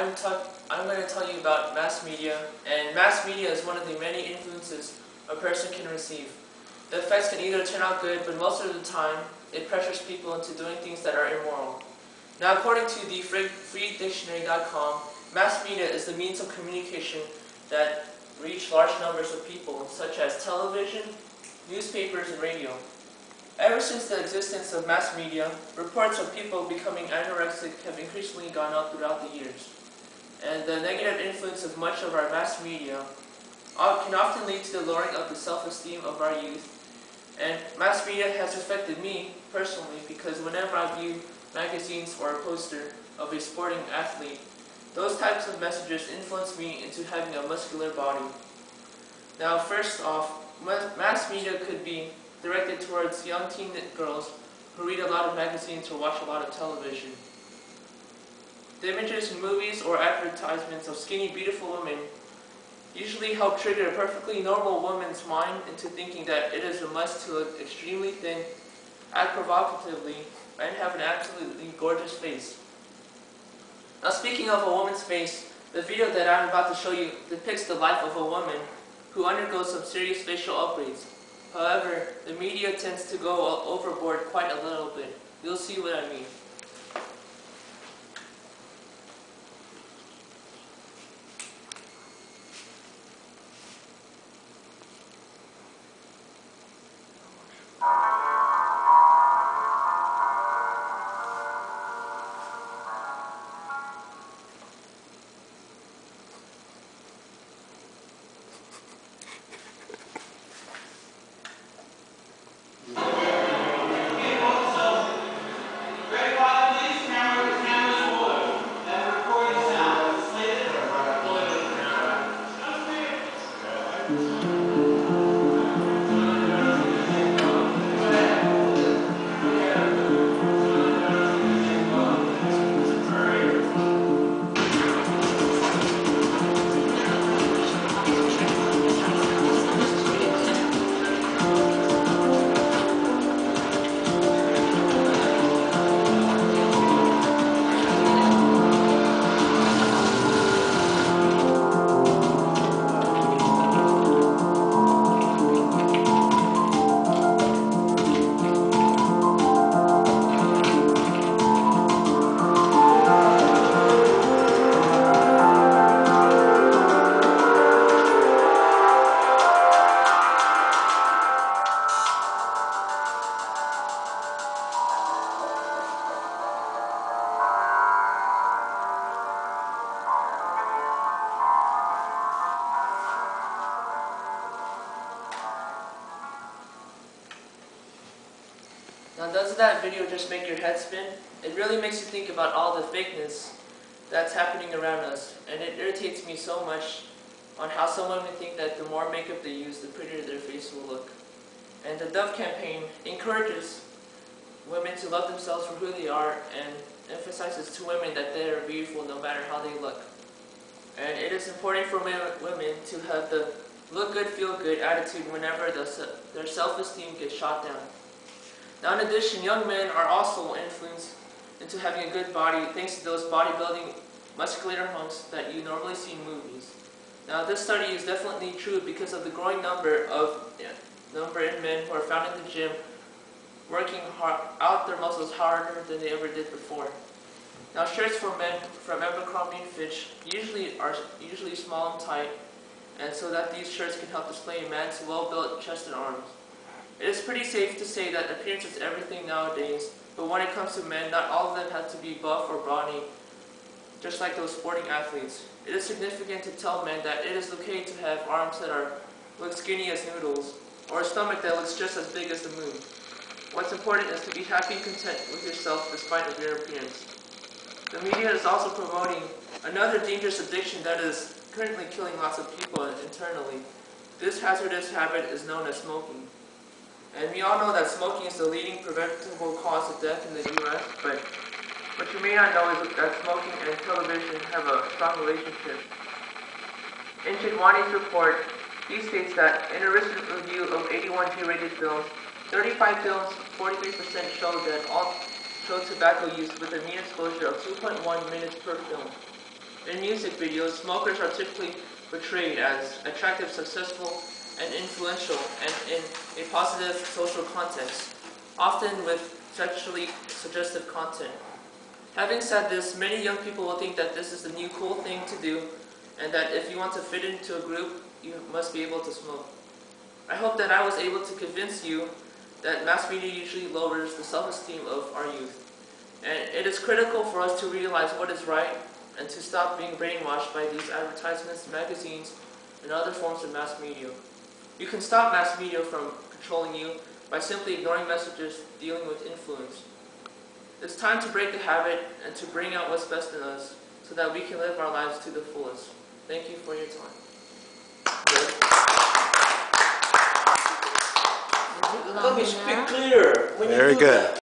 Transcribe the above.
I'm going to tell you about mass media, and mass media is one of the many influences a person can receive. The effects can either turn out good, but most of the time, it pressures people into doing things that are immoral. Now, according to the freedictionary.com, mass media is the means of communication that reach large numbers of people, such as television, newspapers, and radio. Ever since the existence of mass media, reports of people becoming anorexic have increasingly gone up throughout the years. And the negative influence of much of our mass media can often lead to the lowering of the self-esteem of our youth. And mass media has affected me personally because whenever I view magazines or a poster of a sporting athlete, those types of messages influence me into having a muscular body. Now, first off, mass media could be directed towards young teen girls who read a lot of magazines or watch a lot of television. The images in movies or advertisements of skinny, beautiful women usually help trigger a perfectly normal woman's mind into thinking that it is a must to look extremely thin, act provocatively, and have an absolutely gorgeous face. Now, speaking of a woman's face, the video that I'm about to show you depicts the life of a woman who undergoes some serious facial upgrades. However, the media tends to go overboard quite a little bit. You'll see what I mean. Now, doesn't that video just make your head spin? It really makes you think about all the fakeness that's happening around us, and it irritates me so much on how some women think that the more makeup they use, the prettier their face will look. And the Dove campaign encourages women to love themselves for who they are and emphasizes to women that they are beautiful no matter how they look. And it is important for women to have the look good, feel good attitude whenever their self-esteem gets shot down. Now, in addition, young men are also influenced into having a good body thanks to those bodybuilding muscular hunks that you normally see in movies. Now, this study is definitely true because of the growing number in men who are found in the gym working out their muscles harder than they ever did before. Now, shirts for men from Abercrombie & Fitch are usually small and tight, and so that these shirts can help display a man's well-built chest and arms. It is pretty safe to say that appearance is everything nowadays, but when it comes to men, not all of them have to be buff or brawny, just like those sporting athletes. It is significant to tell men that it is okay to have arms that look skinny as noodles, or a stomach that looks just as big as the moon. What's important is to be happy and content with yourself despite of your appearance. The media is also promoting another dangerous addiction that is currently killing lots of people internally. This hazardous habit is known as smoking. And we all know that smoking is the leading preventable cause of death in the U.S., but what you may not know is that smoking and television have a strong relationship. In Chidwani's report, he states that in a recent review of 81 G-rated films, 35 films, 43% showed tobacco use with a mean exposure of 2.1 minutes per film. In music videos, smokers are typically portrayed as attractive, successful, and influential, and in a positive social context, often with sexually suggestive content. Having said this, many young people will think that this is the new cool thing to do, and that if you want to fit into a group, you must be able to smoke. I hope that I was able to convince you that mass media usually lowers the self-esteem of our youth. And it is critical for us to realize what is right and to stop being brainwashed by these advertisements, magazines, and other forms of mass media. You can stop mass media from controlling you by simply ignoring messages dealing with influence. It's time to break the habit and to bring out what's best in us so that we can live our lives to the fullest. Thank you for your time. Let me speak clear. Very good.